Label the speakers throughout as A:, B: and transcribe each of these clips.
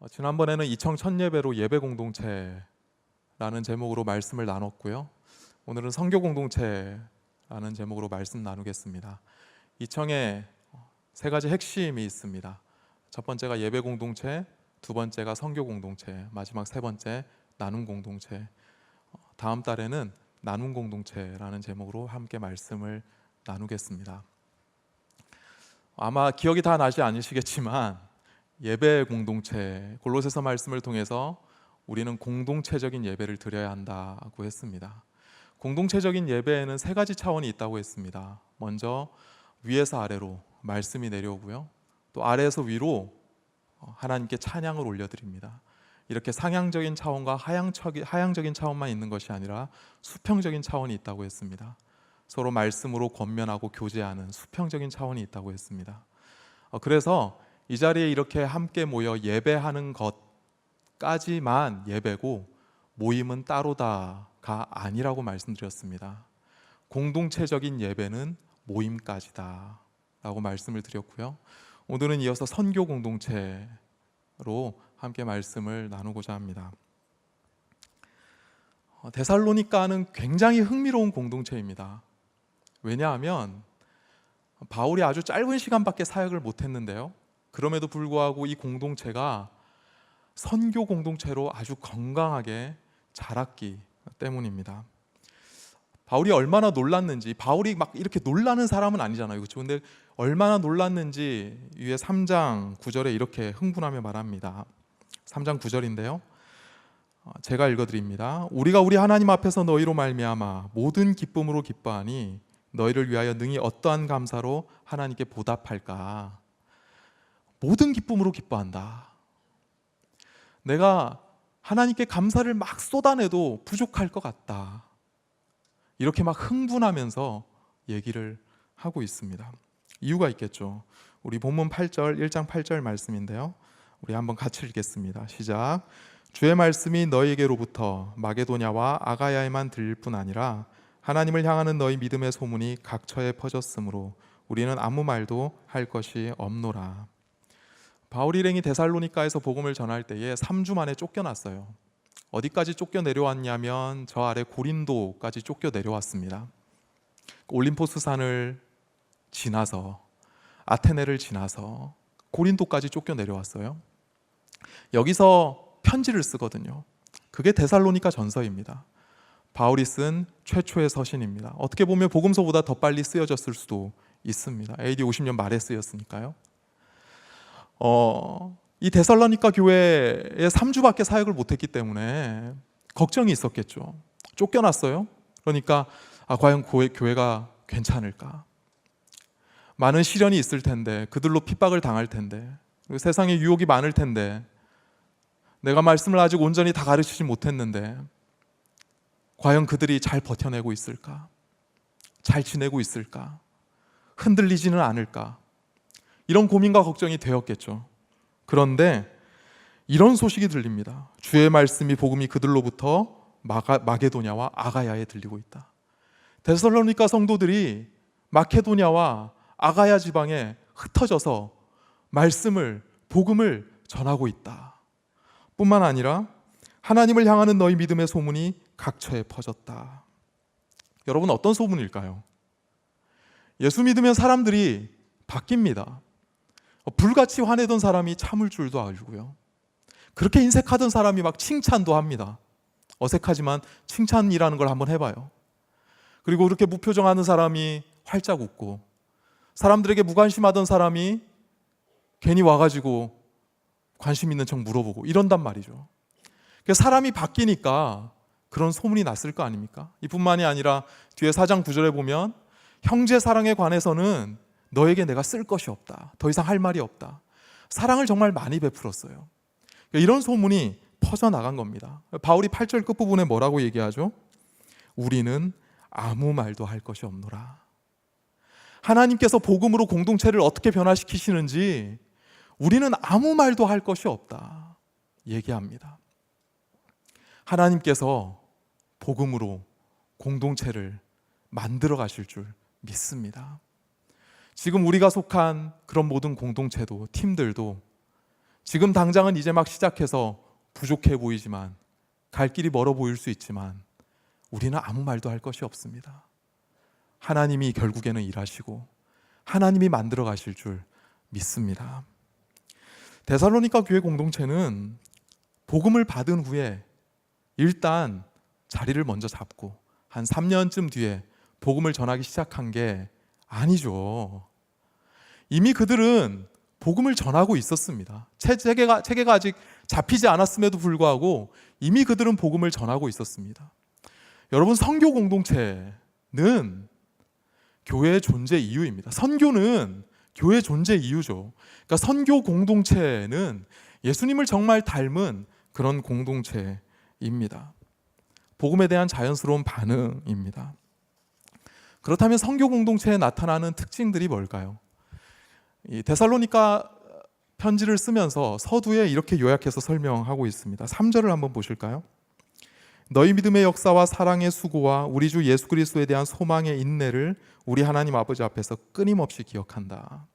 A: 지난번에는 이청 첫 예배로 예배 공동체라는 제목으로 말씀을 나눴고요. 오늘은 선교 공동체라는 제목으로 말씀 나누겠습니다. 이청에 세 가지 핵심이 있습니다. 첫 번째가 예배 공동체, 두 번째가 선교 공동체, 마지막 세 번째 나눔 공동체. 다음 달에는 나눔 공동체라는 제목으로 함께 말씀을 나누겠습니다. 아마 기억이 다 나지 않으시겠지만 예배 공동체, 골로새서 말씀을 통해서 우리는 공동체적인 예배를 드려야 한다고 했습니다. 공동체적인 예배에는 세 가지 차원이 있다고 했습니다. 먼저 위에서 아래로 말씀이 내려오고요, 또 아래에서 위로 하나님께 찬양을 올려드립니다. 이렇게 상향적인 차원과 하향적인 차원만 있는 것이 아니라 수평적인 차원이 있다고 했습니다. 서로 말씀으로 권면하고 교제하는 수평적인 차원이 있다고 했습니다. 그래서 이 자리에 이렇게 함께 모여 예배하는 것까지만 예배고 모임은 따로다가 아니라고 말씀드렸습니다. 공동체적인 예배는 모임까지다 라고 말씀을 드렸고요. 오늘은 이어서 선교 공동체로 함께 말씀을 나누고자 합니다. 데살로니가는 굉장히 흥미로운 공동체입니다. 왜냐하면 바울이 아주 짧은 시간밖에 사역을 못했는데요, 그럼에도 불구하고 이 공동체가 선교 공동체로 아주 건강하게 자랐기 때문입니다. 바울이 얼마나 놀랐는지, 바울이 막 이렇게 놀라는 사람은 아니잖아요, 그렇죠? 근데 얼마나 놀랐는지 위에 3장 9절에 이렇게 흥분하며 말합니다. 3장 9절인데요, 제가 읽어드립니다. 우리가 우리 하나님 앞에서 너희로 말미암아 모든 기쁨으로 기뻐하니 너희를 위하여 능히 어떠한 감사로 하나님께 보답할까. 모든 기쁨으로 기뻐한다. 내가 하나님께 감사를 막 쏟아내도 부족할 것 같다. 이렇게 막 흥분하면서 얘기를 하고 있습니다. 이유가 있겠죠. 우리 본문 8절, 1장 8절 말씀인데요, 우리 한번 같이 읽겠습니다. 시작. 주의 말씀이 너희에게로부터 마게도냐와 아가야에만 들릴 뿐 아니라 하나님을 향하는 너희 믿음의 소문이 각처에 퍼졌으므로 우리는 아무 말도 할 것이 없노라. 바울 일행이 데살로니가에서 복음을 전할 때에 3주 만에 쫓겨났어요. 어디까지 쫓겨 내려왔냐면 저 아래 고린도까지 쫓겨 내려왔습니다. 올림포스 산을 지나서 아테네를 지나서 고린도까지 쫓겨 내려왔어요. 여기서 편지를 쓰거든요. 그게 데살로니가 전서입니다. 바울이 쓴 최초의 서신입니다. 어떻게 보면 복음서보다 더 빨리 쓰여졌을 수도 있습니다. AD 50년 말에 쓰였으니까요. 이 데살로니가 교회에 3주밖에 사역을 못했기 때문에 걱정이 있었겠죠. 쫓겨났어요. 그러니까 과연 교회가 괜찮을까? 많은 시련이 있을 텐데, 그들로 핍박을 당할 텐데, 그리고 세상에 유혹이 많을 텐데, 내가 말씀을 아직 온전히 다 가르치지 못했는데 과연 그들이 잘 버텨내고 있을까? 잘 지내고 있을까? 흔들리지는 않을까? 이런 고민과 걱정이 되었겠죠. 그런데 이런 소식이 들립니다. 주의 말씀이, 복음이 그들로부터 마게도냐와 아가야에 들리고 있다. 데살로니가 성도들이 마케도냐와 아가야 지방에 흩어져서 말씀을, 복음을 전하고 있다. 뿐만 아니라 하나님을 향하는 너희 믿음의 소문이 각처에 퍼졌다. 여러분, 어떤 소문일까요? 예수 믿으면 사람들이 바뀝니다. 불같이 화내던 사람이 참을 줄도 알고요, 그렇게 인색하던 사람이 막 칭찬도 합니다. 어색하지만 칭찬이라는 걸 한번 해봐요. 그리고 그렇게 무표정하는 사람이 활짝 웃고, 사람들에게 무관심하던 사람이 괜히 와가지고 관심 있는 척 물어보고 이런단 말이죠. 사람이 바뀌니까 그런 소문이 났을 거 아닙니까? 이뿐만이 아니라 뒤에 4장 9절에 보면 형제 사랑에 관해서는 너에게 내가 쓸 것이 없다. 더 이상 할 말이 없다. 사랑을 정말 많이 베풀었어요. 이런 소문이 퍼져나간 겁니다. 바울이 8절 끝부분에 뭐라고 얘기하죠? 우리는 아무 말도 할 것이 없노라. 하나님께서 복음으로 공동체를 어떻게 변화시키시는지 우리는 아무 말도 할 것이 없다 얘기합니다. 하나님께서 복음으로 공동체를 만들어 가실 줄 믿습니다. 지금 우리가 속한 그런 모든 공동체도, 팀들도 지금 당장은 이제 막 시작해서 부족해 보이지만, 갈 길이 멀어 보일 수 있지만 우리는 아무 말도 할 것이 없습니다. 하나님이 결국에는 일하시고 하나님이 만들어 가실 줄 믿습니다. 데살로니가 교회 공동체는 복음을 받은 후에 일단 자리를 먼저 잡고 한 3년쯤 뒤에 복음을 전하기 시작한 게 아니죠. 이미 그들은 복음을 전하고 있었습니다. 체계가 아직 잡히지 않았음에도 불구하고 이미 그들은 복음을 전하고 있었습니다. 여러분, 선교 공동체는 교회의 존재 이유입니다. 선교는 교회의 존재 이유죠. 그러니까 선교 공동체는 예수님을 정말 닮은 그런 공동체입니다. 복음에 대한 자연스러운 반응입니다. 그렇다면 선교 공동체에 나타나는 특징들이 뭘까요? 이 데살로니가 편지를 쓰면서 서두에 이렇게 요약해서 설명하고 있습니다. 3절을 한번 보실까요? 너희 믿음의 역사와 사랑의 수고와 우리 주 예수 그리스도에 대한 소망의 인내를 우리 하나님 아버지 앞에서 끊임없이 기억한다.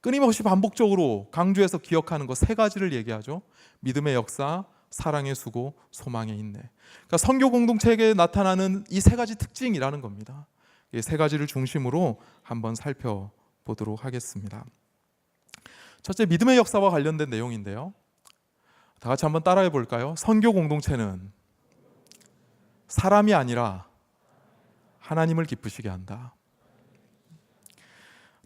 A: 끊임없이 반복적으로 강조해서 기억하는 것 세 가지를 얘기하죠. 믿음의 역사, 사랑의 수고, 소망의 인내. 그러니까 선교 공동체에게 나타나는 이 세 가지 특징이라는 겁니다. 이 세 가지를 중심으로 한번 살펴보도록 하겠습니다. 첫째, 믿음의 역사와 관련된 내용인데요. 다 같이 한번 따라해 볼까요? 선교 공동체는 사람이 아니라 하나님을 기쁘시게 한다.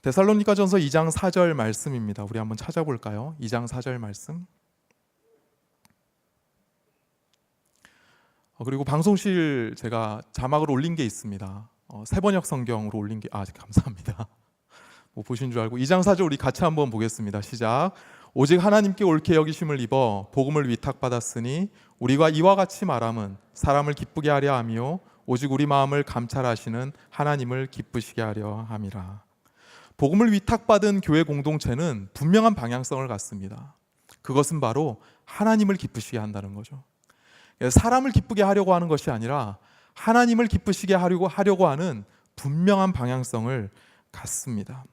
A: 데살로니가전서 2장 4절 말씀입니다. 우리 한번 찾아볼까요? 2장 4절 말씀. 그리고 방송실 제가 자막을 올린 게 있습니다. 세번역 성경으로 올린 게, 감사합니다. 뭐 보신 줄 알고 2장 4절 우리 같이 한번 보겠습니다. 시작. 오직 하나님께 옳게 여기심을 입어 복음을 위탁받았으니 우리가 이와 같이 말함은 사람을 기쁘게 하려 하며 오직 우리 마음을 감찰하시는 하나님을 기쁘시게 하려 함이라. 복음을 위탁받은 교회 공동체는 분명한 방향성을 갖습니다. 그것은 바로 하나님을 기쁘시게 한다는 거죠. 사람을 기쁘게 하려고 하는 것이 아니라 하나님을 기쁘시게 하려고 하는 분명한 방향성을 갖습니다.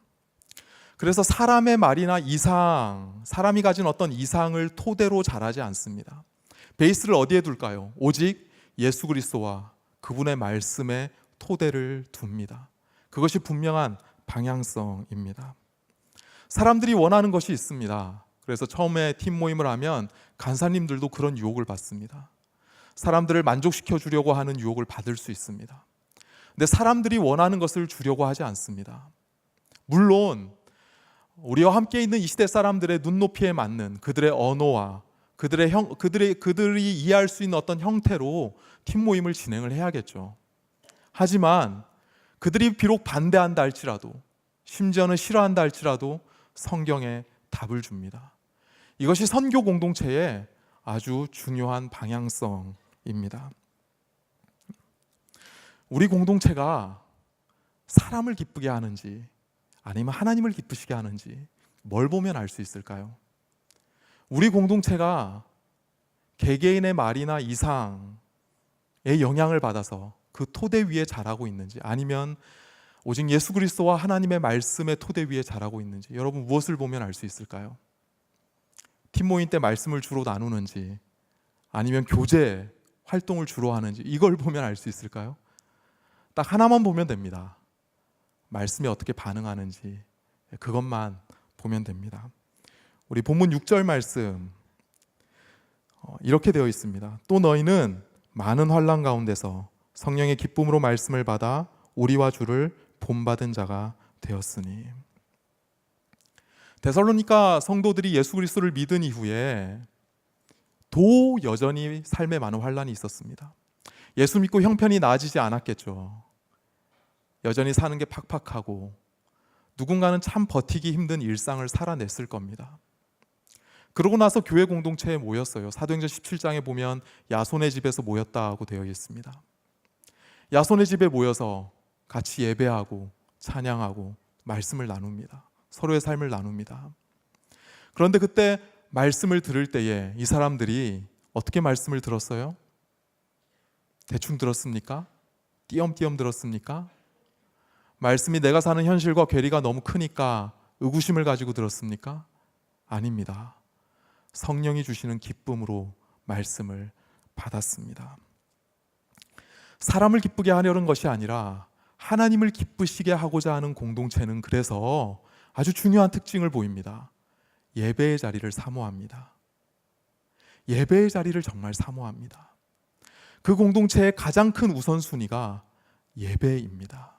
A: 그래서 사람의 말이나 이상, 사람이 가진 어떤 이상을 토대로 자라지 않습니다. 베이스를 어디에 둘까요? 오직 예수 그리스도와 그분의 말씀에 토대를 둡니다. 그것이 분명한 방향성입니다. 사람들이 원하는 것이 있습니다. 그래서 처음에 팀 모임을 하면 간사님들도 그런 유혹을 받습니다. 사람들을 만족시켜 주려고 하는 유혹을 받을 수 있습니다. 근데 사람들이 원하는 것을 주려고 하지 않습니다. 물론 우리와 함께 있는 이 시대 사람들의 눈높이에 맞는 그들의 언어와 그들이 이해할 수 있는 어떤 형태로 팀 모임을 진행을 해야겠죠. 하지만 그들이 비록 반대한다 할지라도, 심지어는 싫어한다 할지라도 성경에 답을 줍니다. 이것이 선교 공동체의 아주 중요한 방향성입니다. 우리 공동체가 사람을 기쁘게 하는지 아니면 하나님을 기쁘시게 하는지 뭘 보면 알 수 있을까요? 우리 공동체가 개개인의 말이나 이상의 영향을 받아서 그 토대 위에 자라고 있는지, 아니면 오직 예수 그리스도와 하나님의 말씀의 토대 위에 자라고 있는지, 여러분 무엇을 보면 알 수 있을까요? 팀 모임 때 말씀을 주로 나누는지, 아니면 교제 활동을 주로 하는지, 이걸 보면 알 수 있을까요? 딱 하나만 보면 됩니다. 말씀이 어떻게 반응하는지, 그것만 보면 됩니다. 우리 본문 6절 말씀 이렇게 되어 있습니다. 또 너희는 많은 환난 가운데서 성령의 기쁨으로 말씀을 받아 우리와 주를 본받은 자가 되었으니. 데살로니가 성도들이 예수 그리스도를 믿은 이후에 여전히 삶에 많은 환난이 있었습니다. 예수 믿고 형편이 나아지지 않았겠죠. 여전히 사는 게 팍팍하고 누군가는 참 버티기 힘든 일상을 살아냈을 겁니다. 그러고 나서 교회 공동체에 모였어요. 사도행전 17장에 보면 야손의 집에서 모였다고 되어 있습니다. 야손의 집에 모여서 같이 예배하고 찬양하고 말씀을 나눕니다. 서로의 삶을 나눕니다. 그런데 그때 말씀을 들을 때에 이 사람들이 어떻게 말씀을 들었어요? 대충 들었습니까? 띄엄띄엄 들었습니까? 말씀이 내가 사는 현실과 괴리가 너무 크니까 의구심을 가지고 들었습니까? 아닙니다. 성령이 주시는 기쁨으로 말씀을 받았습니다. 사람을 기쁘게 하려는 것이 아니라 하나님을 기쁘시게 하고자 하는 공동체는 그래서 아주 중요한 특징을 보입니다. 예배의 자리를 사모합니다. 예배의 자리를 정말 사모합니다. 그 공동체의 가장 큰 우선순위가 예배입니다.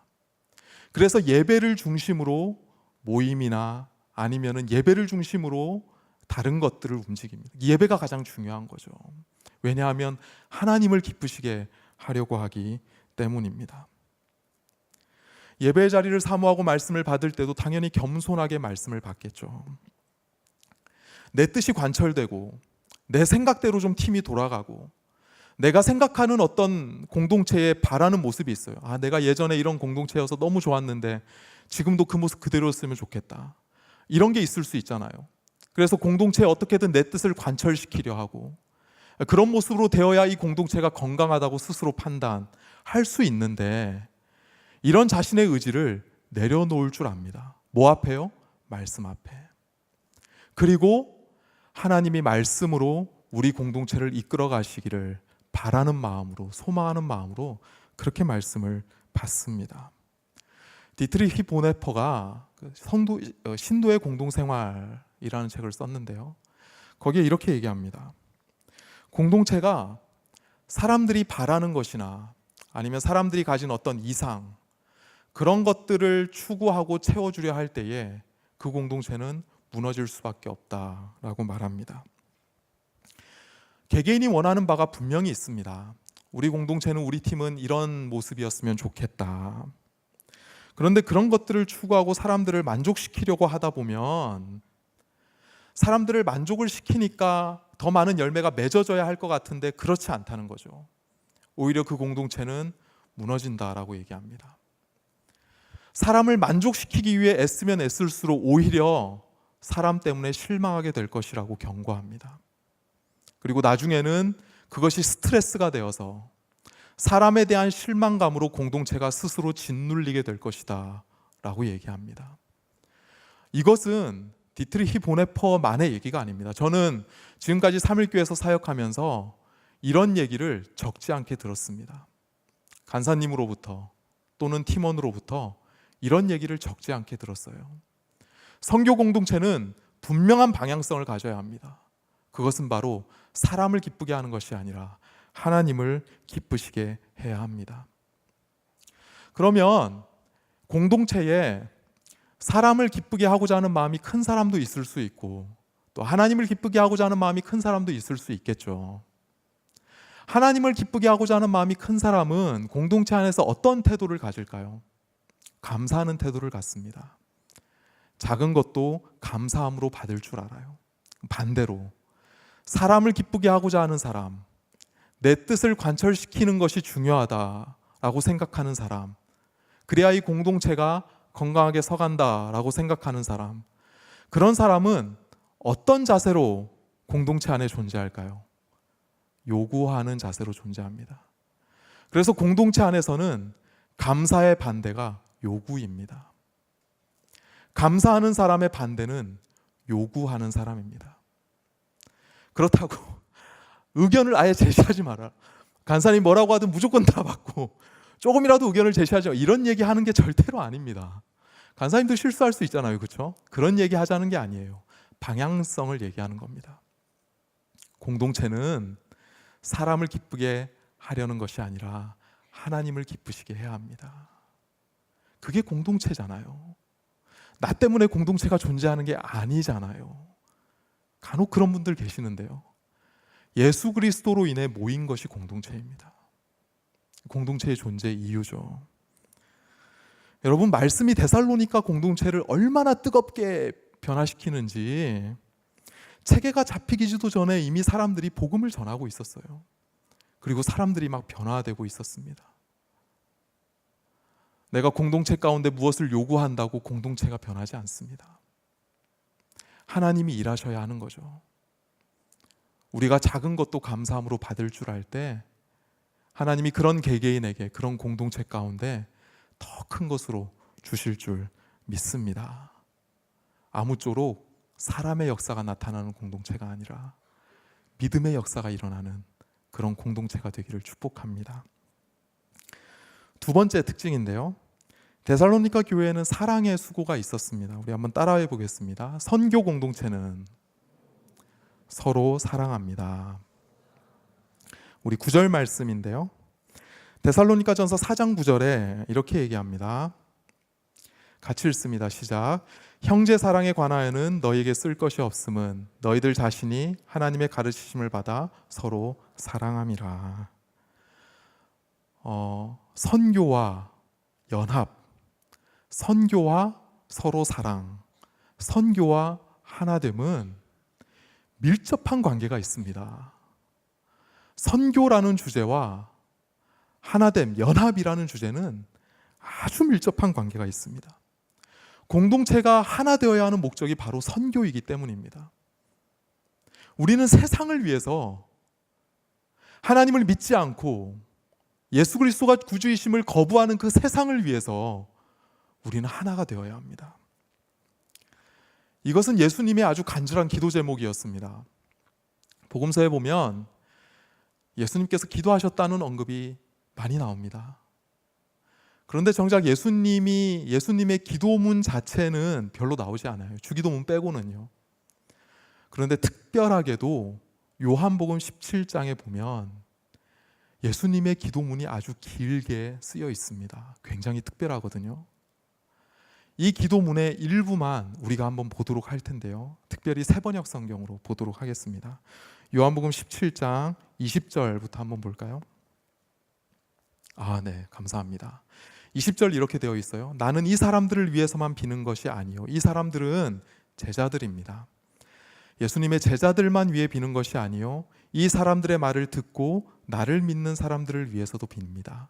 A: 그래서 예배를 중심으로 모임이나 아니면은 예배를 중심으로 다른 것들을 움직입니다. 예배가 가장 중요한 거죠. 왜냐하면 하나님을 기쁘시게 하려고 하기 때문입니다. 예배의 자리를 사모하고 말씀을 받을 때도 당연히 겸손하게 말씀을 받겠죠. 내 뜻이 관철되고 내 생각대로 좀 팀이 돌아가고 내가 생각하는 어떤 공동체에 바라는 모습이 있어요. 내가 예전에 이런 공동체여서 너무 좋았는데 지금도 그 모습 그대로였으면 좋겠다. 이런 게 있을 수 있잖아요. 그래서 공동체에 어떻게든 내 뜻을 관철시키려 하고 그런 모습으로 되어야 이 공동체가 건강하다고 스스로 판단할 수 있는데 이런 자신의 의지를 내려놓을 줄 압니다. 뭐 앞에요? 말씀 앞에. 그리고 하나님이 말씀으로 우리 공동체를 이끌어 가시기를 바라는 마음으로, 소망하는 마음으로 그렇게 말씀을 받습니다. 디트리히 보네퍼가 신도의 공동생활이라는 책을 썼는데요. 거기에 이렇게 얘기합니다. 공동체가 사람들이 바라는 것이나 아니면 사람들이 가진 어떤 이상, 그런 것들을 추구하고 채워주려 할 때에 그 공동체는 무너질 수밖에 없다라고 말합니다. 개개인이 원하는 바가 분명히 있습니다. 우리 공동체는, 우리 팀은 이런 모습이었으면 좋겠다. 그런데 그런 것들을 추구하고 사람들을 만족시키려고 하다 보면 사람들을 만족을 시키니까 더 많은 열매가 맺어져야 할 것 같은데 그렇지 않다는 거죠. 오히려 그 공동체는 무너진다라고 얘기합니다. 사람을 만족시키기 위해 애쓰면 애쓸수록 오히려 사람 때문에 실망하게 될 것이라고 경고합니다. 그리고 나중에는 그것이 스트레스가 되어서 사람에 대한 실망감으로 공동체가 스스로 짓눌리게 될 것이다 라고 얘기합니다. 이것은 디트리히 보네퍼만의 얘기가 아닙니다. 저는 지금까지 삼일교회에서 사역하면서 이런 얘기를 적지 않게 들었습니다. 간사님으로부터 또는 팀원으로부터 이런 얘기를 적지 않게 들었어요. 선교 공동체는 분명한 방향성을 가져야 합니다. 그것은 바로 사람을 기쁘게 하는 것이 아니라 하나님을 기쁘시게 해야 합니다. 그러면 공동체에 사람을 기쁘게 하고자 하는 마음이 큰 사람도 있을 수 있고 또 하나님을 기쁘게 하고자 하는 마음이 큰 사람도 있을 수 있겠죠. 하나님을 기쁘게 하고자 하는 마음이 큰 사람은 공동체 안에서 어떤 태도를 가질까요? 감사하는 태도를 갖습니다. 작은 것도 감사함으로 받을 줄 알아요. 반대로 사람을 기쁘게 하고자 하는 사람, 내 뜻을 관철시키는 것이 중요하다라고 생각하는 사람, 그래야 이 공동체가 건강하게 서간다라고 생각하는 사람, 그런 사람은 어떤 자세로 공동체 안에 존재할까요? 요구하는 자세로 존재합니다. 그래서 공동체 안에서는 감사의 반대가 요구입니다. 감사하는 사람의 반대는 요구하는 사람입니다. 그렇다고 의견을 아예 제시하지 마라. 간사님 뭐라고 하든 무조건 다 받고 조금이라도 의견을 제시하지 마. 이런 얘기하는 게 절대로 아닙니다. 간사님도 실수할 수 있잖아요. 그렇죠? 그런 얘기 하자는 게 아니에요. 방향성을 얘기하는 겁니다. 공동체는 사람을 기쁘게 하려는 것이 아니라 하나님을 기쁘시게 해야 합니다. 그게 공동체잖아요. 나 때문에 공동체가 존재하는 게 아니잖아요. 간혹 그런 분들 계시는데요. 예수 그리스도로 인해 모인 것이 공동체입니다. 공동체의 존재 이유죠. 여러분, 말씀이 데살로니가 공동체를 얼마나 뜨겁게 변화시키는지 체계가 잡히기도 전에 이미 사람들이 복음을 전하고 있었어요. 그리고 사람들이 막 변화되고 있었습니다. 내가 공동체 가운데 무엇을 요구한다고 공동체가 변하지 않습니다. 하나님이 일하셔야 하는 거죠. 우리가 작은 것도 감사함으로 받을 줄 알 때 하나님이 그런 개개인에게, 그런 공동체 가운데 더 큰 것으로 주실 줄 믿습니다. 아무쪼록 사람의 역사가 나타나는 공동체가 아니라 믿음의 역사가 일어나는 그런 공동체가 되기를 축복합니다. 두 번째 특징인데요, 데살로니가 교회에는 사랑의 수고가 있었습니다. 우리 한번 따라해 보겠습니다. 선교 공동체는 서로 사랑합니다. 우리 9절 말씀인데요, 데살로니가전서 4장 9절에 이렇게 얘기합니다. 같이 읽습니다. 시작. 형제 사랑에 관하여는 너희에게 쓸 것이 없음은 너희들 자신이 하나님의 가르치심을 받아 서로 사랑함이라. 선교와 연합, 선교와 서로 사랑, 선교와 하나됨은 밀접한 관계가 있습니다. 선교라는 주제와 하나됨, 연합이라는 주제는 아주 밀접한 관계가 있습니다. 공동체가 하나 되어야 하는 목적이 바로 선교이기 때문입니다. 우리는 세상을 위해서 하나님을 믿지 않고 예수 그리스도가 구주이심을 거부하는 그 세상을 위해서 우리는 하나가 되어야 합니다. 이것은 예수님의 아주 간절한 기도 제목이었습니다. 복음서에 보면 예수님께서 기도하셨다는 언급이 많이 나옵니다. 그런데 정작 예수님의 기도문 자체는 별로 나오지 않아요. 주기도문 빼고는요. 그런데 특별하게도 요한복음 17장에 보면 예수님의 기도문이 아주 길게 쓰여 있습니다. 굉장히 특별하거든요. 이 기도문의 일부만 우리가 한번 보도록 할 텐데요, 특별히 세번역 성경으로 보도록 하겠습니다. 요한복음 17장 20절부터 한번 볼까요? 네, 감사합니다. 20절 이렇게 되어 있어요. 나는 이 사람들을 위해서만 비는 것이 아니요, 이 사람들은 제자들입니다. 예수님의 제자들만 위해 비는 것이 아니요, 이 사람들의 말을 듣고 나를 믿는 사람들을 위해서도 빕니다.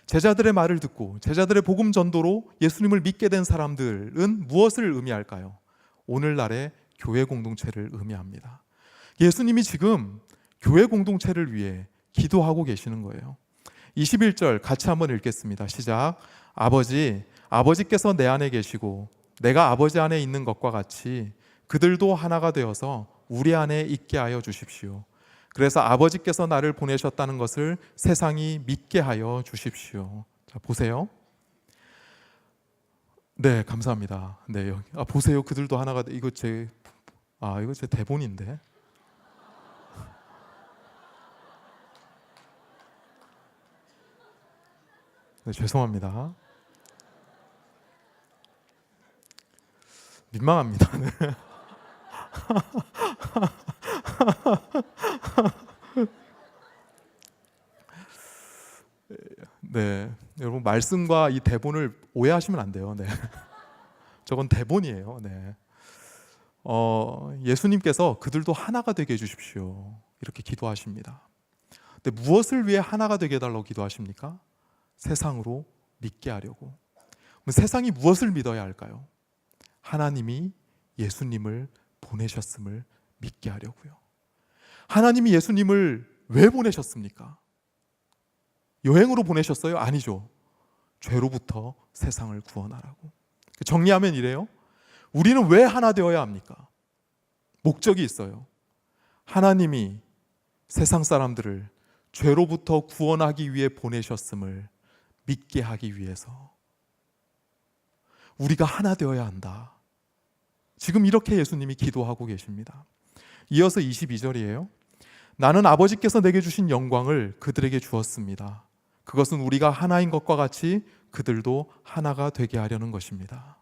A: 제자들의 말을 듣고 제자들의 복음 전도로 예수님을 믿게 된 사람들은 무엇을 의미할까요? 오늘날의 교회 공동체를 의미합니다. 예수님이 지금 교회 공동체를 위해 기도하고 계시는 거예요. 21절 같이 한번 읽겠습니다. 시작. 아버지께서 내 안에 계시고 내가 아버지 안에 있는 것과 같이 그들도 하나가 되어서 우리 안에 있게 하여 주십시오. 그래서 아버지께서 나를 보내셨다는 것을 세상이 믿게 하여 주십시오. 자, 보세요. 네, 감사합니다. 네, 여기. 보세요. 그들도 하나가 돼. 이거 제 대본인데. 네, 죄송합니다. 민망합니다. 네. 네, 여러분 말씀과 이 대본을 오해하시면 안 돼요. 네, 저건 대본이에요. 네, 예수님께서 그들도 하나가 되게 해주십시오. 이렇게 기도하십니다. 근데 무엇을 위해 하나가 되게 해달라고 기도하십니까? 세상으로 믿게 하려고. 그럼 세상이 무엇을 믿어야 할까요? 하나님이 예수님을 보내셨음을 믿게 하려고요. 하나님이 예수님을 왜 보내셨습니까? 여행으로 보내셨어요? 아니죠. 죄로부터 세상을 구원하라고. 정리하면 이래요. 우리는 왜 하나 되어야 합니까? 목적이 있어요. 하나님이 세상 사람들을 죄로부터 구원하기 위해 보내셨음을 믿게 하기 위해서 우리가 하나 되어야 한다. 지금 이렇게 예수님이 기도하고 계십니다. 이어서 22절이에요. 나는 아버지께서 내게 주신 영광을 그들에게 주었습니다. 그것은 우리가 하나인 것과 같이 그들도 하나가 되게 하려는 것입니다.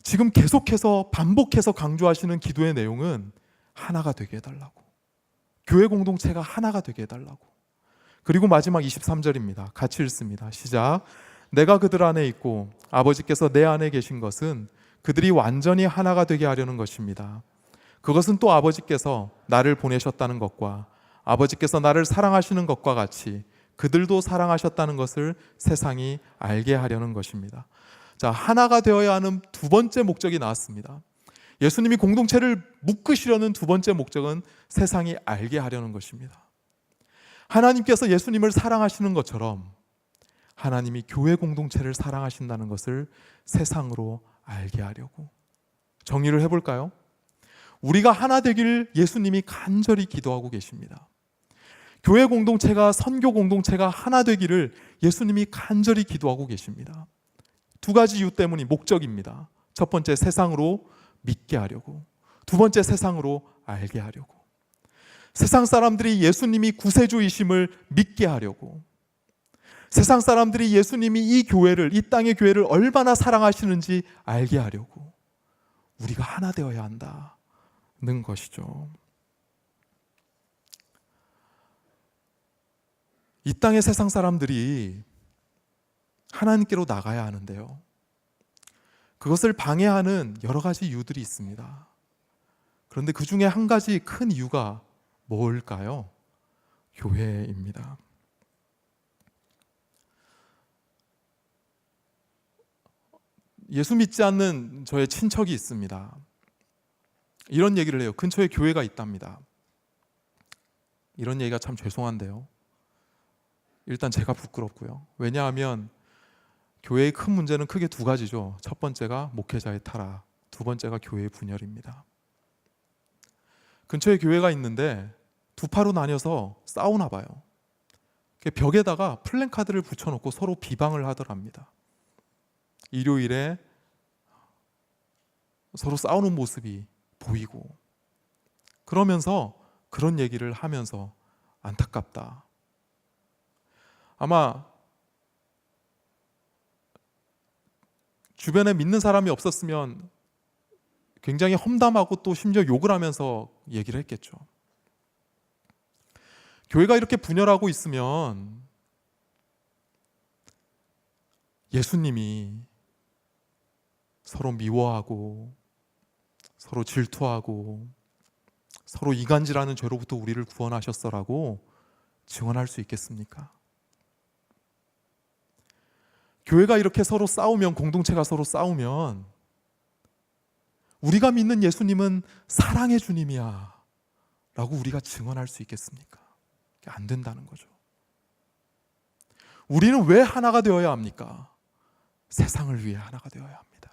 A: 지금 계속해서 반복해서 강조하시는 기도의 내용은 하나가 되게 해달라고, 교회 공동체가 하나가 되게 해달라고. 그리고 마지막 23절입니다. 같이 읽습니다. 시작. 내가 그들 안에 있고 아버지께서 내 안에 계신 것은 그들이 완전히 하나가 되게 하려는 것입니다. 그것은 또 아버지께서 나를 보내셨다는 것과 아버지께서 나를 사랑하시는 것과 같이 그들도 사랑하셨다는 것을 세상이 알게 하려는 것입니다. 자, 하나가 되어야 하는 두 번째 목적이 나왔습니다. 예수님이 공동체를 묶으시려는 두 번째 목적은 세상이 알게 하려는 것입니다. 하나님께서 예수님을 사랑하시는 것처럼 하나님이 교회 공동체를 사랑하신다는 것을 세상으로 알게 하려고. 정리를 해볼까요? 우리가 하나 되기를 예수님이 간절히 기도하고 계십니다. 교회 공동체가, 선교 공동체가 하나 되기를 예수님이 간절히 기도하고 계십니다. 두 가지 이유 때문이 목적입니다. 첫 번째, 세상으로 믿게 하려고. 두 번째, 세상으로 알게 하려고. 세상 사람들이 예수님이 구세주이심을 믿게 하려고. 세상 사람들이 예수님이 이 교회를, 이 땅의 교회를 얼마나 사랑하시는지 알게 하려고. 우리가 하나 되어야 한다는 것이죠. 이 땅의 세상 사람들이 하나님께로 나가야 하는데요, 그것을 방해하는 여러 가지 이유들이 있습니다. 그런데 그 중에 한 가지 큰 이유가 뭘까요? 교회입니다. 예수 믿지 않는 저의 친척이 있습니다. 이런 얘기를 해요. 근처에 교회가 있답니다. 이런 얘기가 참 죄송한데요, 일단 제가 부끄럽고요. 왜냐하면 교회의 큰 문제는 크게 두 가지죠. 첫 번째가 목회자의 타락, 두 번째가 교회의 분열입니다. 근처에 교회가 있는데 두 파로 나뉘어서 싸우나 봐요. 벽에다가 플랜카드를 붙여놓고 서로 비방을 하더랍니다. 일요일에 서로 싸우는 모습이 보이고, 그러면서 그런 얘기를 하면서 안타깝다. 아마 주변에 믿는 사람이 없었으면 굉장히 험담하고 또 심지어 욕을 하면서 얘기를 했겠죠. 교회가 이렇게 분열하고 있으면 예수님이 서로 미워하고 서로 질투하고 서로 이간질하는 죄로부터 우리를 구원하셨어라고 증언할 수 있겠습니까? 교회가 이렇게 서로 싸우면, 공동체가 서로 싸우면 우리가 믿는 예수님은 사랑의 주님이야 라고 우리가 증언할 수 있겠습니까? 안 된다는 거죠. 우리는 왜 하나가 되어야 합니까? 세상을 위해 하나가 되어야 합니다.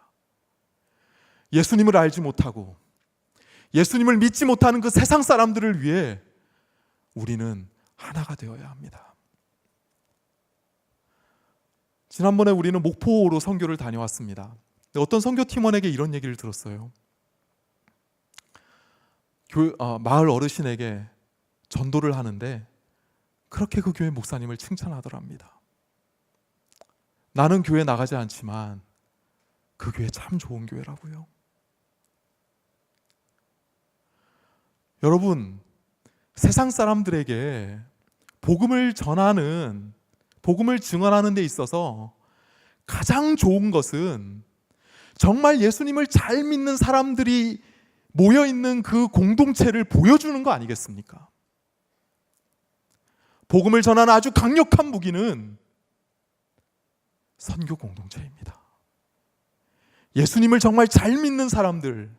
A: 예수님을 알지 못하고 예수님을 믿지 못하는 그 세상 사람들을 위해 우리는 하나가 되어야 합니다. 지난번에 우리는 목포로 선교를 다녀왔습니다. 어떤 선교팀원에게 이런 얘기를 들었어요. 마을 어르신에게 전도를 하는데 그렇게 그 교회 목사님을 칭찬하더랍니다. 나는 교회 나가지 않지만 그 교회 참 좋은 교회라고요. 여러분, 세상 사람들에게 복음을 전하는, 복음을 증언하는 데 있어서 가장 좋은 것은 정말 예수님을 잘 믿는 사람들이 모여있는 그 공동체를 보여주는 거 아니겠습니까? 복음을 전하는 아주 강력한 무기는 선교 공동체입니다. 예수님을 정말 잘 믿는 사람들,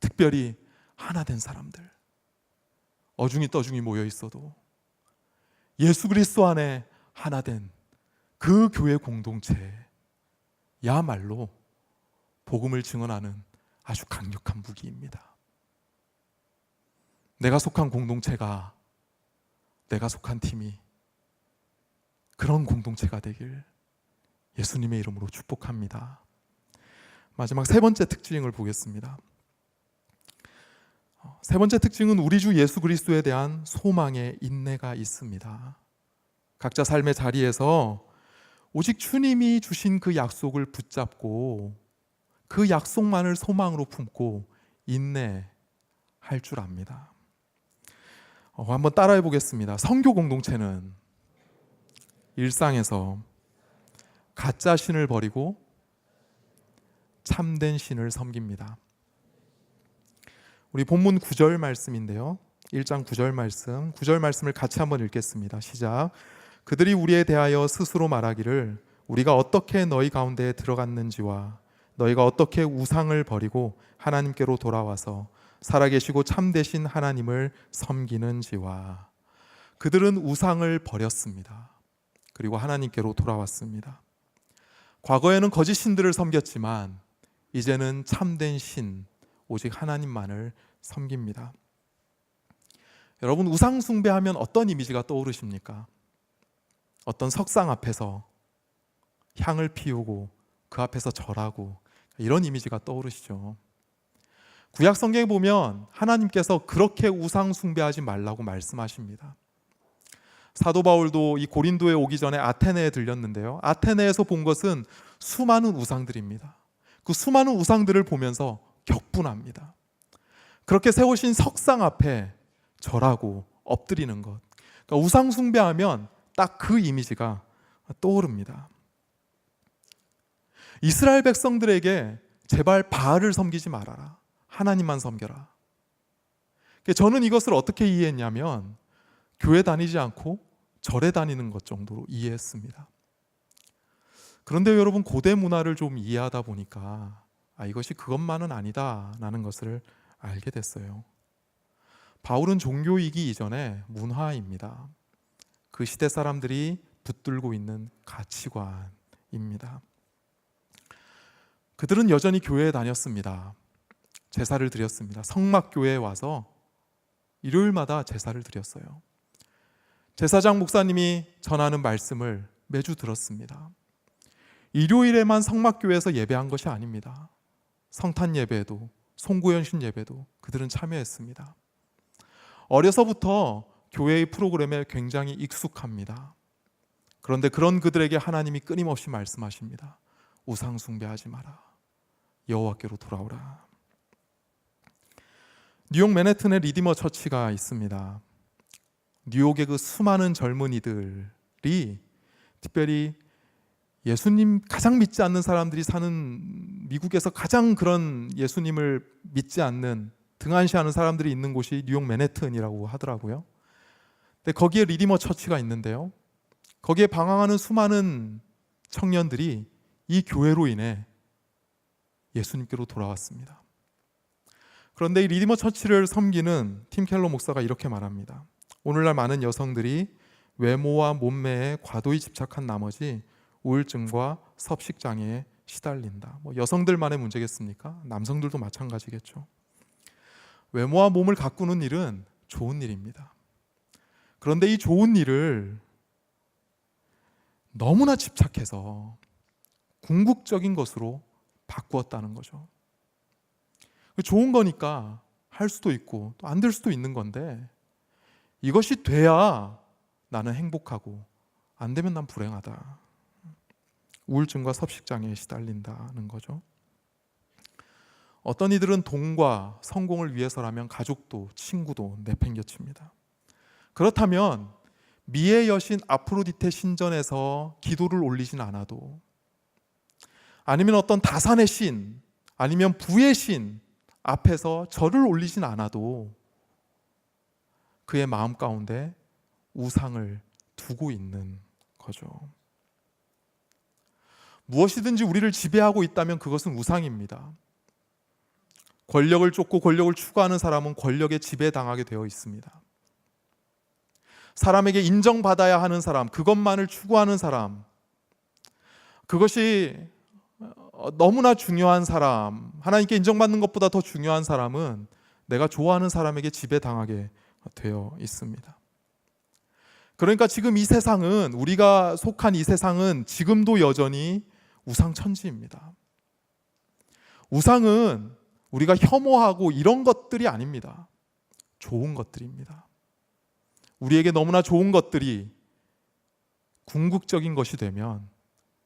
A: 특별히 하나 된 사람들, 어중이 떠중이 모여 있어도 예수 그리스도 안에 하나 된 그 교회 공동체야말로 복음을 증언하는 아주 강력한 무기입니다. 내가 속한 공동체가, 내가 속한 팀이 그런 공동체가 되길 예수님의 이름으로 축복합니다. 마지막 세 번째 특징을 보겠습니다. 세 번째 특징은 우리 주 예수 그리스도에 대한 소망의 인내가 있습니다. 각자 삶의 자리에서 오직 주님이 주신 그 약속을 붙잡고 그 약속만을 소망으로 품고 인내할 줄 압니다. 한번 따라해 보겠습니다. 선교 공동체는 일상에서 가짜 신을 버리고 참된 신을 섬깁니다. 우리 본문 9절 말씀인데요, 1장 9절 말씀, 9절 말씀을 같이 한번 읽겠습니다. 시작. 그들이 우리에 대하여 스스로 말하기를 우리가 어떻게 너희 가운데에 들어갔는지와 너희가 어떻게 우상을 버리고 하나님께로 돌아와서 살아계시고 참되신 하나님을 섬기는지와. 그들은 우상을 버렸습니다. 그리고 하나님께로 돌아왔습니다. 과거에는 거짓 신들을 섬겼지만 이제는 참된 신, 오직 하나님만을 섬깁니다. 여러분, 우상 숭배하면 어떤 이미지가 떠오르십니까? 어떤 석상 앞에서 향을 피우고 그 앞에서 절하고 이런 이미지가 떠오르시죠. 구약 성경에 보면 하나님께서 그렇게 우상 숭배하지 말라고 말씀하십니다. 사도 바울도 이 고린도에 오기 전에 아테네에 들렸는데요, 아테네에서 본 것은 수많은 우상들입니다. 그 수많은 우상들을 보면서 격분합니다. 그렇게 세우신 석상 앞에 절하고 엎드리는 것, 그러니까 우상 숭배하면 딱 그 이미지가 떠오릅니다. 이스라엘 백성들에게 제발 바알을 섬기지 말아라, 하나님만 섬겨라. 저는 이것을 어떻게 이해했냐면 교회 다니지 않고 절에 다니는 것 정도로 이해했습니다. 그런데 여러분, 고대 문화를 좀 이해하다 보니까 이것이 그것만은 아니다라는 것을 알게 됐어요. 바울은 종교이기 이전에 문화입니다. 그 시대 사람들이 붙들고 있는 가치관입니다. 그들은 여전히 교회에 다녔습니다. 제사를 드렸습니다. 성막교회에 와서 일요일마다 제사를 드렸어요. 제사장 목사님이 전하는 말씀을 매주 들었습니다. 일요일에만 성막교회에서 예배한 것이 아닙니다. 성탄 예배에도, 송구연신 예배도 그들은 참여했습니다. 어려서부터 교회의 프로그램에 굉장히 익숙합니다. 그런데 그런 그들에게 하나님이 끊임없이 말씀하십니다. 우상 숭배하지 마라. 여호와께로 돌아오라. 뉴욕 맨해튼에 리디머 처치가 있습니다. 뉴욕의 그 수많은 젊은이들이, 특별히 예수님 가장 믿지 않는 사람들이 사는 미국에서 가장 그런 예수님을 믿지 않는, 등한시하는 사람들이 있는 곳이 뉴욕 맨해튼이라고 하더라고요. 근데 거기에 리디머 처치가 있는데요, 거기에 방황하는 수많은 청년들이 이 교회로 인해 예수님께로 돌아왔습니다. 그런데 이 리디머 처치를 섬기는 팀 켈러 목사가 이렇게 말합니다. 오늘날 많은 여성들이 외모와 몸매에 과도히 집착한 나머지 우울증과 섭식장애에 시달린다. 여성들만의 문제겠습니까? 남성들도 마찬가지겠죠. 외모와 몸을 가꾸는 일은 좋은 일입니다. 그런데 이 좋은 일을 너무나 집착해서 궁극적인 것으로 바꾸었다는 거죠. 좋은 거니까 할 수도 있고 또 안 될 수도 있는 건데, 이것이 돼야 나는 행복하고 안 되면 난 불행하다. 우울증과 섭식장애에 시달린다는 거죠. 어떤 이들은 돈과 성공을 위해서라면 가족도 친구도 내팽겨칩니다. 그렇다면 미의 여신 아프로디테 신전에서 기도를 올리진 않아도, 아니면 어떤 다산의 신, 아니면 부의 신 앞에서 절을 올리진 않아도 그의 마음 가운데 우상을 두고 있는 거죠. 무엇이든지 우리를 지배하고 있다면 그것은 우상입니다. 권력을 쫓고 권력을 추구하는 사람은 권력에 지배당하게 되어 있습니다. 사람에게 인정받아야 하는 사람, 그것만을 추구하는 사람, 그것이 너무나 중요한 사람, 하나님께 인정받는 것보다 더 중요한 사람은 내가 좋아하는 사람에게 지배당하게 되어 있습니다. 그러니까 지금 이 세상은, 우리가 속한 이 세상은 지금도 여전히 우상천지입니다. 우상은 우리가 혐오하고 이런 것들이 아닙니다. 좋은 것들입니다. 우리에게 너무나 좋은 것들이 궁극적인 것이 되면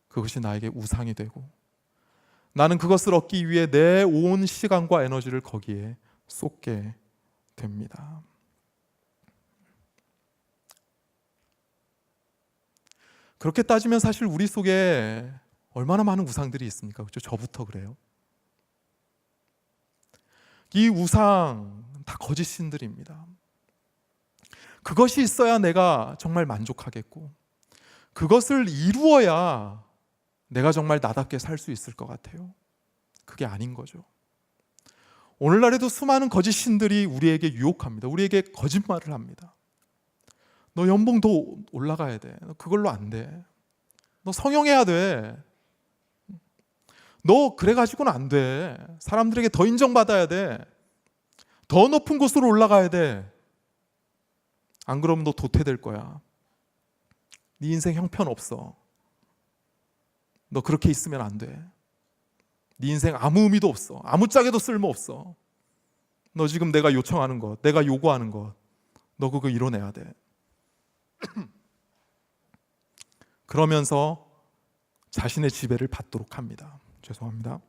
A: 그것이 나에게 우상이 되고, 나는 그것을 얻기 위해 내 온 시간과 에너지를 거기에 쏟게 됩니다. 그렇게 따지면 사실 우리 속에 얼마나 많은 우상들이 있습니까? 그렇죠? 저부터 그래요. 이 우상 다 거짓 신들입니다. 그것이 있어야 내가 정말 만족하겠고, 그것을 이루어야 내가 정말 나답게 살 수 있을 것 같아요. 그게 아닌 거죠. 오늘날에도 수많은 거짓 신들이 우리에게 유혹합니다. 우리에게 거짓말을 합니다. 너 연봉 더 올라가야 돼. 너 그걸로 안 돼. 너 성형해야 돼. 너 그래가지고는 안 돼. 사람들에게 더 인정받아야 돼. 더 높은 곳으로 올라가야 돼. 안 그러면 너 도태될 거야. 네 인생 형편없어. 너 그렇게 있으면 안 돼. 네 인생 아무 의미도 없어. 아무짝에도 쓸모없어. 너 지금 내가 요청하는 것, 내가 요구하는 것, 너 그거 이뤄내야 돼. 그러면서 자신의 지배를 받도록 합니다. 죄송합니다.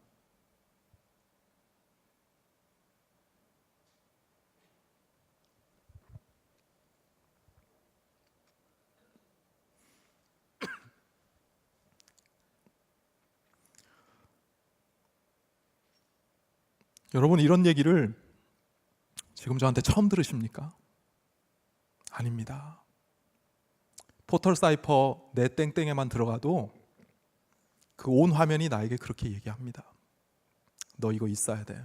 A: 여러분, 이런 얘기를 지금 저한테 처음 들으십니까? 아닙니다. 포털 사이퍼 내 땡땡에만 들어가도 그 온 화면이 나에게 그렇게 얘기합니다. 너 이거 있어야 돼.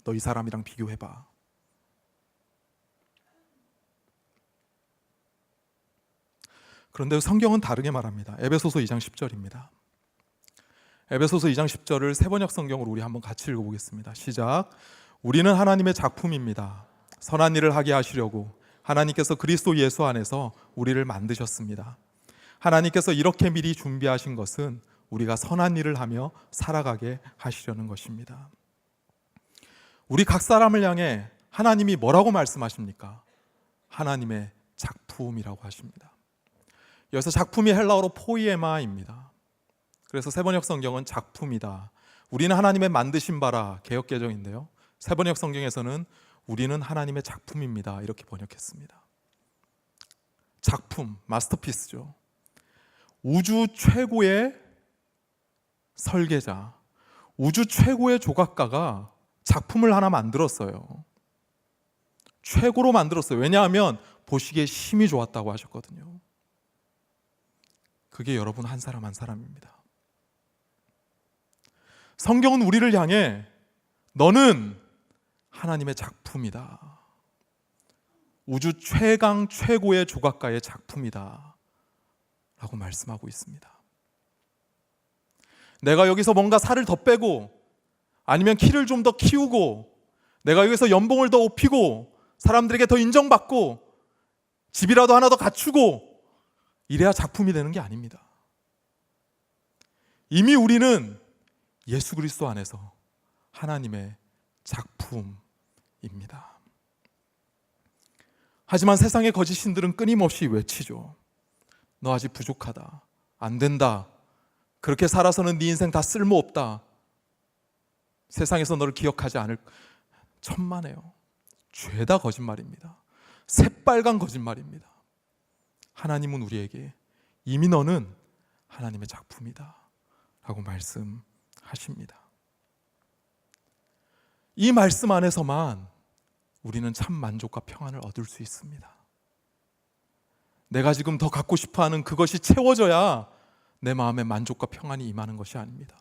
A: 너 이 사람이랑 비교해봐. 그런데 성경은 다르게 말합니다. 에베소서 2장 10절입니다. 에베소서 2장 10절을 세번역 성경으로 우리 한번 같이 읽어보겠습니다. 시작. 우리는 하나님의 작품입니다. 선한 일을 하게 하시려고 하나님께서 그리스도 예수 안에서 우리를 만드셨습니다. 하나님께서 이렇게 미리 준비하신 것은 우리가 선한 일을 하며 살아가게 하시려는 것입니다. 우리 각 사람을 향해 하나님이 뭐라고 말씀하십니까? 하나님의 작품이라고 하십니다. 여기서 작품이 헬라어로 포이에마입니다. 그래서 세번역 성경은 작품이다. 우리는 하나님의 만드신 바라, 개역개정인데요. 세번역 성경에서는 우리는 하나님의 작품입니다. 이렇게 번역했습니다. 작품, 마스터피스죠. 우주 최고의 설계자, 우주 최고의 조각가가 작품을 하나 만들었어요. 최고로 만들었어요. 왜냐하면 보시기에 힘이 좋았다고 하셨거든요. 그게 여러분 한 사람 한 사람입니다. 성경은 우리를 향해 너는 하나님의 작품이다. 우주 최강 최고의 조각가의 작품이다. 라고 말씀하고 있습니다. 내가 여기서 뭔가 살을 더 빼고 아니면 키를 좀 더 키우고 내가 여기서 연봉을 더 높이고 사람들에게 더 인정받고 집이라도 하나 더 갖추고 이래야 작품이 되는 게 아닙니다. 이미 우리는 예수 그리스도 안에서 하나님의 작품입니다. 하지만 세상의 거짓 신들은 끊임없이 외치죠. 너 아직 부족하다. 안 된다. 그렇게 살아서는 네 인생 다 쓸모없다. 세상에서 너를 기억하지 않을. 천만에요. 죄다 거짓말입니다. 새빨간 거짓말입니다. 하나님은 우리에게 이미 너는 하나님의 작품이다 라고 말씀하십니다. 이 말씀 안에서만 우리는 참 만족과 평안을 얻을 수 있습니다. 내가 지금 더 갖고 싶어하는 그것이 채워져야 내 마음에 만족과 평안이 임하는 것이 아닙니다.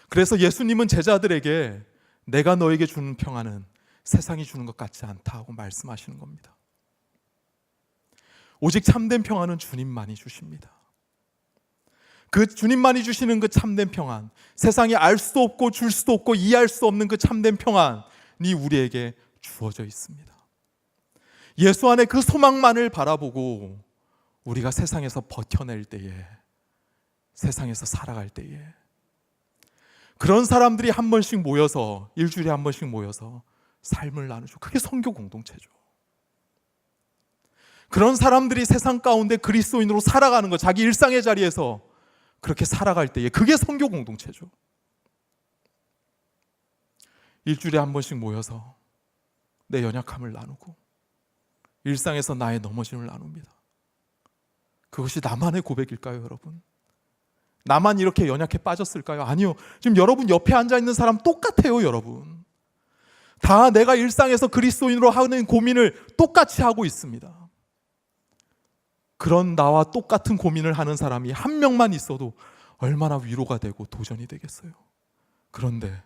A: 그래서 예수님은 제자들에게 내가 너에게 주는 평안은 세상이 주는 것 같지 않다고 말씀하시는 겁니다. 오직 참된 평안은 주님만이 주십니다. 그 주님만이 주시는 그 참된 평안, 세상이 알 수도 없고 줄 수도 없고 이해할 수 없는 그 참된 평안이 우리에게 주어져 있습니다. 예수 안에 그 소망만을 바라보고 우리가 세상에서 버텨낼 때에, 세상에서 살아갈 때에 그런 사람들이 한 번씩 모여서, 일주일에 한 번씩 모여서 삶을 나누죠. 그게 선교 공동체죠. 그런 사람들이 세상 가운데 그리스도인으로 살아가는 것, 자기 일상의 자리에서 그렇게 살아갈 때에 그게 선교 공동체죠. 일주일에 한 번씩 모여서 내 연약함을 나누고 일상에서 나의 넘어짐을 나눕니다. 그것이 나만의 고백일까요, 여러분? 나만 이렇게 연약해 빠졌을까요? 아니요. 지금 여러분 옆에 앉아있는 사람 똑같아요, 여러분. 다 내가 일상에서 그리스도인으로 하는 고민을 똑같이 하고 있습니다. 그런 나와 똑같은 고민을 하는 사람이 한 명만 있어도 얼마나 위로가 되고 도전이 되겠어요. 그런데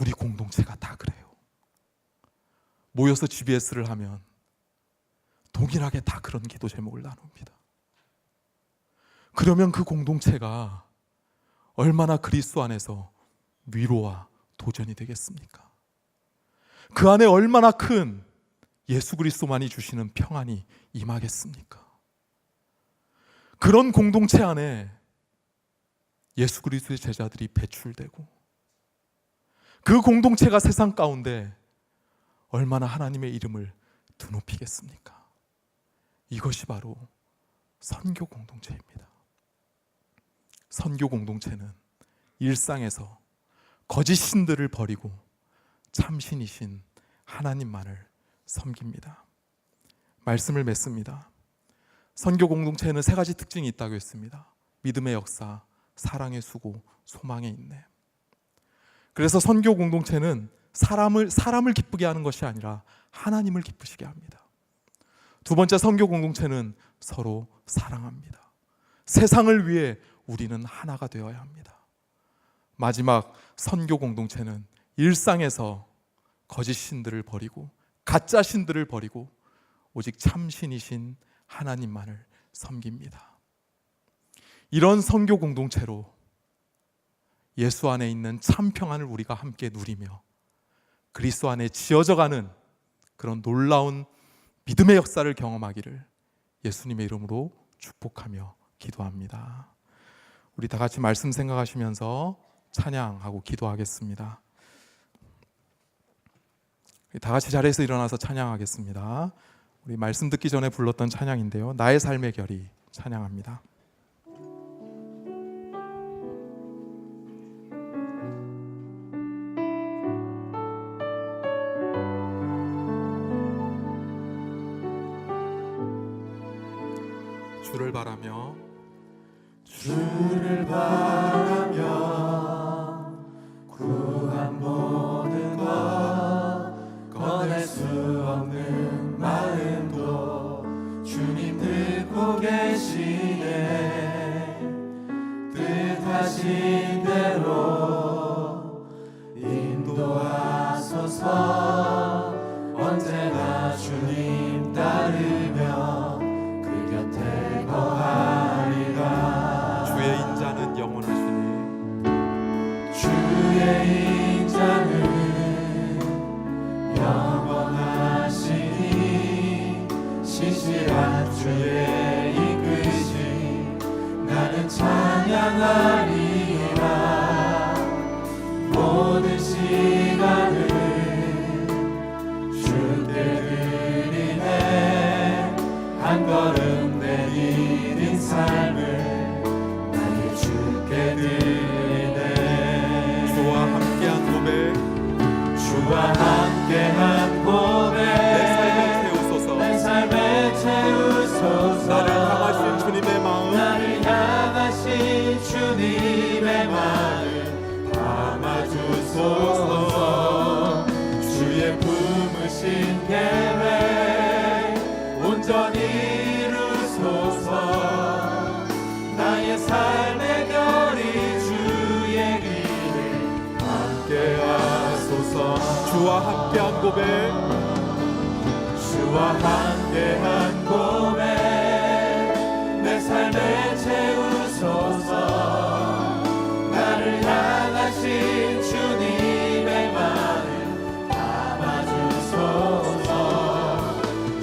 A: 우리 공동체가 다 그래요. 모여서 GBS를 하면 동일하게 다 그런 기도 제목을 나눕니다. 그러면 그 공동체가 얼마나 그리스도 안에서 위로와 도전이 되겠습니까? 그 안에 얼마나 큰 예수 그리스도만이 주시는 평안이 임하겠습니까? 그런 공동체 안에 예수 그리스도의 제자들이 배출되고 그 공동체가 세상 가운데 얼마나 하나님의 이름을 드높이겠습니까? 이것이 바로 선교 공동체입니다. 선교 공동체는 일상에서 거짓 신들을 버리고 참신이신 하나님만을 섬깁니다. 말씀을 맺습니다. 선교 공동체에는 세 가지 특징이 있다고 했습니다. 믿음의 역사, 사랑의 수고, 소망의 인내. 그래서 선교 공동체는 사람을 기쁘게 하는 것이 아니라 하나님을 기쁘시게 합니다. 두 번째, 선교 공동체는 서로 사랑합니다. 세상을 위해 우리는 하나가 되어야 합니다. 마지막, 선교 공동체는 일상에서 거짓 신들을 버리고 가짜 신들을 버리고 오직 참신이신 하나님만을 섬깁니다. 이런 선교 공동체로 예수 안에 있는 참 평안을 우리가 함께 누리며 그리스도 안에 지어져가는 그런 놀라운 믿음의 역사를 경험하기를 예수님의 이름으로 축복하며 기도합니다. 우리 다 같이 말씀 생각하시면서 찬양하고 기도하겠습니다. 다 같이 자리에서 일어나서 찬양하겠습니다. 우리 말씀 듣기 전에 불렀던 찬양인데요, 나의 삶의 결이 찬양합니다. 주를 바라며
B: 구한 모든 것 꺼낼 수 없는 마음도 주님 듣고 계시네. 뜻하신 대로 인도하소서. 언제나 주님 따르며 그 곁에 거하리라.
A: 주의 인자는 영원하시니
B: 주의 인자는 영원하시니 신실한 주의 이끄심 나는 찬양하리라. 모든 시간을 주께 드리네. 한 걸음 내디딘 삶을 나의 주께 드리네.
A: 주와 함께한 고백,
B: 주와 함께한 고백,
A: 내 삶에 채우소서. 나를 향하신 주님의 마음,
B: 나를 향하신 주님의 마음 담아주소서. 주의 품으신 계획 온전히 이루소서. 나의 삶의 결이 주의 길을 함께하소서.
A: 주와 함께한 고백,
B: 주와 함께한 고백, 내 삶에 채우소서. 나를 향하신 주님의 마음 담아주소서.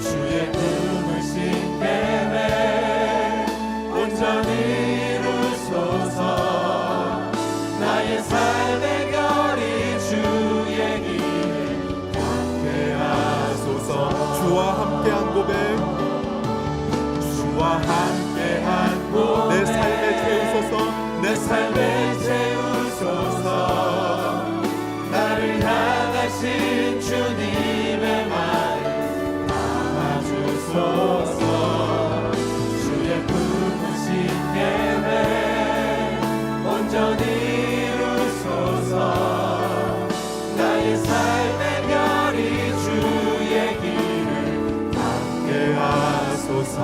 B: 주의 품으신 계획 온전히 이루소서. 나의 삶의 결이 주의 길을 함께하소서.
A: 주와 함께한 고백,
B: 주와 함께한 고백,
A: 내 삶에 채우소서.
B: 내 삶에 채우소서. 나를 향하신 주님의 마음 담아주소서. 주의 품으신 계획 온전히 이루소서. 나의 삶의 결이 주의 길을 함께하소서.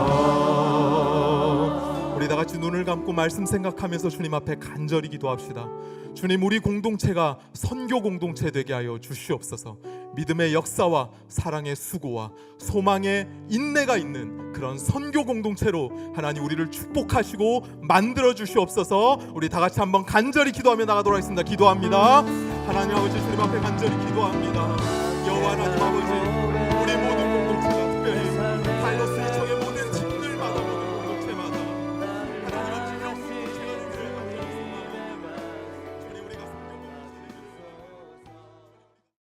A: 우리 다 같이 눈을 감고 말씀 생각하면서 주님 앞에 간절히 기도합시다. 주님, 우리 공동체가 선교 공동체 되게 하여 주시옵소서. 믿음의 역사와 사랑의 수고와 소망의 인내가 있는 그 그런 선교 공동체로 하나님 우리를 축복하시고 만들어 주시옵소서. 우리 다 같이 한번 간절히 기도하며 나가도록 하겠습니다. 기도합니다. 하나님 아버지, 주님 앞에 간절히 기도합니다. 여호와 하나님 아버지,